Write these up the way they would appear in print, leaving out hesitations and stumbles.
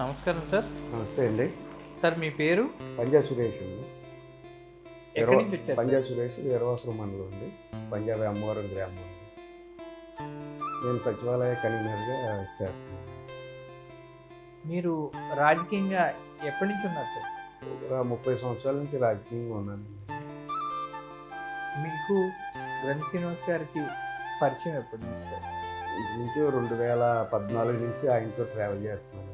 నమస్కారం సార్. నమస్తే అండి. సార్ మీ పేరు? పంజా సురేష్ అండి. ఎక్కడి నుంచి వచ్చారు? పంజా సురేష్ వీరవాసరం మండలం అండి, పంజాబ్ అమ్మవారం గ్రామం. నేను సచివాలయ కన్వీనర్గా చేస్తున్నాను. మీరు రాజకీయంగా ఎప్పటి నుంచి ఉన్నారు సార్? ఒక 30 సంవత్సరాల నుంచి రాజకీయంగా ఉన్నాను. మీకు గ్రంథి శ్రీనివాస్ గారికి పరిచయం ఎప్పటి నుంచి సార్? ఇంచుమించు 2014 నుంచి ఆయనతో ట్రావెల్ చేస్తున్నాను.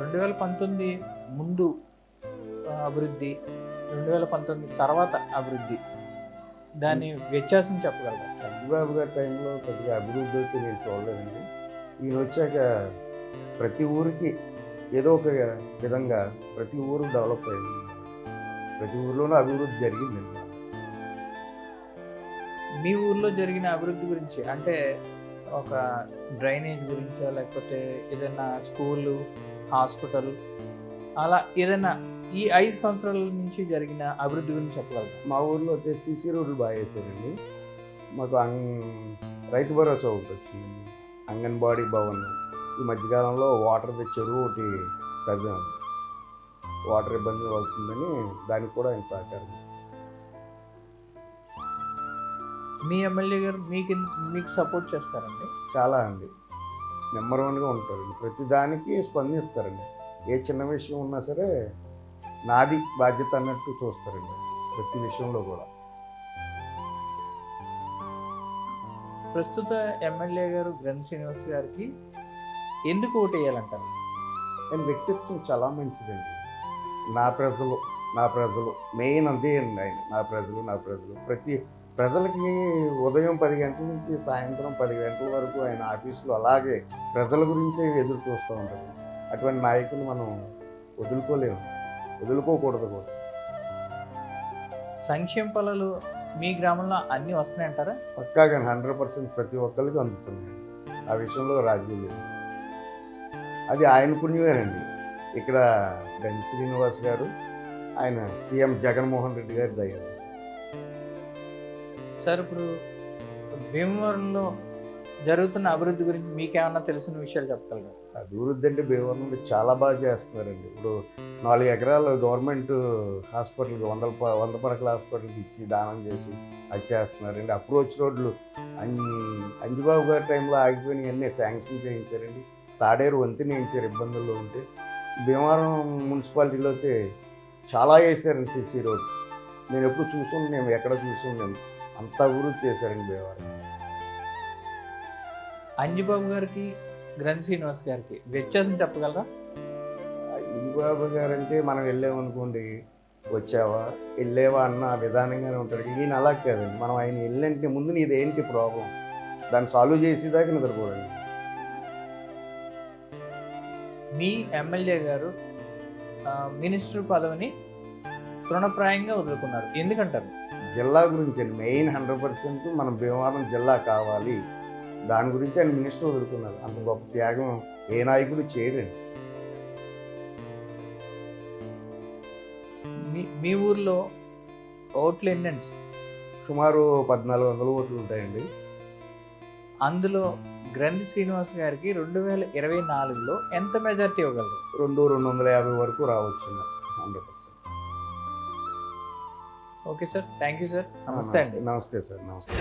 2019 ముందు అభివృద్ధి, 2019 తర్వాత అభివృద్ధి, దాని వ్యత్యాసం చెప్పగలరా? చంద్రబాబు గారి టైంలో కొద్దిగా అభివృద్ధి అయితే నేను చూడలేదండి. ఈయన వచ్చాక ప్రతి ఊరికి ఏదో ఒక విధంగా ప్రతి ఊరు డెవలప్ అయింది. ప్రతి ఊరిలోనూ అభివృద్ధి జరిగిందండి. మీ ఊర్లో జరిగిన అభివృద్ధి గురించి అంటే ఒక డ్రైనేజ్ గురించో, లేకపోతే ఏదైనా స్కూలు, హాస్పిటల్, అలా ఏదైనా ఈ 5 సంవత్సరాల నుంచి జరిగిన అభివృద్ధి గురించి చెప్పగలరా? మా ఊర్లో వచ్చే సీసీ రోడ్లు బాగా వేసారండి. మాకు రైతు భరోసా ఒకటి వచ్చిందండి, అంగన్వాడీ భవన్. ఈ మధ్యకాలంలో వాటర్ చెరువు ఒకటి తగ్గాం, వాటర్ ఇబ్బంది అవుతుందని దానికి కూడా ఆయన సహకారం చేశారు. మీ ఎమ్మెల్యే గారు మీకు సపోర్ట్ చేస్తారండి? చాలా అండి, నెంబర్ 1గా ఉంటారండి. ప్రతి దానికి స్పందిస్తారండి. ఏ చిన్న విషయం ఉన్నా సరే నాది బాధ్యత అన్నట్టు చూస్తారండి ప్రతి విషయంలో కూడా. ప్రస్తుత ఎమ్మెల్యే గారు గ్రంథి శ్రీనివాస్ గారికి ఎందుకు ఓటు వేయాలంటారు? ఆయన వ్యక్తిత్వం చాలా మంచిదండి. నా ప్రజలు మెయిన్ అంతే అండి. ఆయన నా ప్రజలు ప్రతి ప్రజలకి ఉదయం 10 గంటల నుంచి సాయంత్రం 10 గంటల వరకు ఆయన ఆఫీసులో అలాగే ప్రజల గురించే ఎదురు చూస్తూ ఉంటారు. అటువంటి నాయకులు మనం వదులుకోకూడదు కూడా. సంక్షేమ ఫలాలు మీ గ్రామంలో అన్నీ వస్తున్నాయంటారా? పక్కాగా 100% ప్రతి ఒక్కరికి అందుతున్నాయి. ఆ విషయంలో రాజీ లేదు. అది ఆయన పుణ్యమేనండి. ఇక్కడ గ్రంథి శ్రీనివాస్ గారు, ఆయన సీఎం జగన్మోహన్ రెడ్డి గారి దయ. సార్, ఇప్పుడు భీమవరంలో జరుగుతున్న అభివృద్ధి గురించి మీకేమన్నా తెలిసిన విషయాలు చెప్పగలరా? అభివృద్ధి అంటే భీమవరంలో చాలా బాగా చేస్తున్నారండి. ఇప్పుడు 4 ఎకరాలు గవర్నమెంట్ హాస్పిటల్కి 100 పడకల హాస్పిటల్కి ఇచ్చి దానం చేసి అది చేస్తున్నారండి. అప్రోచ్ రోడ్లు అంజబాబు గారి టైంలో ఆగిపోయినాయి, అన్నీ శాంక్షన్ చేయించారండి. తాడేరు వంతెన వేయించారు ఇబ్బందుల్లో ఉంటే. భీమవరం మున్సిపాలిటీలో అయితే చాలా వేసారండి సీసీ రోడ్స్. నేను ఎప్పుడు మేము ఎక్కడ చూసుకున్నాం, అంత అభివృద్ధి చేశారండి భీమవరం. అంజబాబు గారికి గ్రంథి శ్రీనివాస్ గారికి వ్యత్యాసం చెప్పగలరా? అంజబాబు గారు అంటే మనం వెళ్ళామనుకోండి, వచ్చావా వెళ్ళేవా అన్న విధానంగానే ఉంటాడు. ఈయన అలా కాదండి. మనం ఆయన వెళ్ళంటే ముందు నీదేంటి ప్రాబ్లం, దాన్ని సాల్వ్ చేసేదాకా నిద్రపోరండి. మీ ఎమ్మెల్యే గారు మినిస్టర్ పదవిని తృణప్రాయంగా వదులుకున్నారు, ఎందుకంటారు? జిల్లా గురించి అండి మెయిన్ 100% మనం భీమవరం జిల్లా కావాలి, దాని గురించి ఆయన మినిస్టర్ వదులుకున్నారు. అంత గొప్ప త్యాగం ఏ నాయకుడు చేయడండి. మీ ఊర్లో ఓట్లు ఎన్నండి? సుమారు 1400 ఓట్లు ఉంటాయండి. అందులో గ్రంథి శ్రీనివాస్ గారికి 2024లో ఎంత మెజార్టీ ఇవ్వగలరు? 250 వరకు రావచ్చు 100%. Okay sir, thank you sir. నమస్తే అండి. నమస్తే సార్. నమస్తే.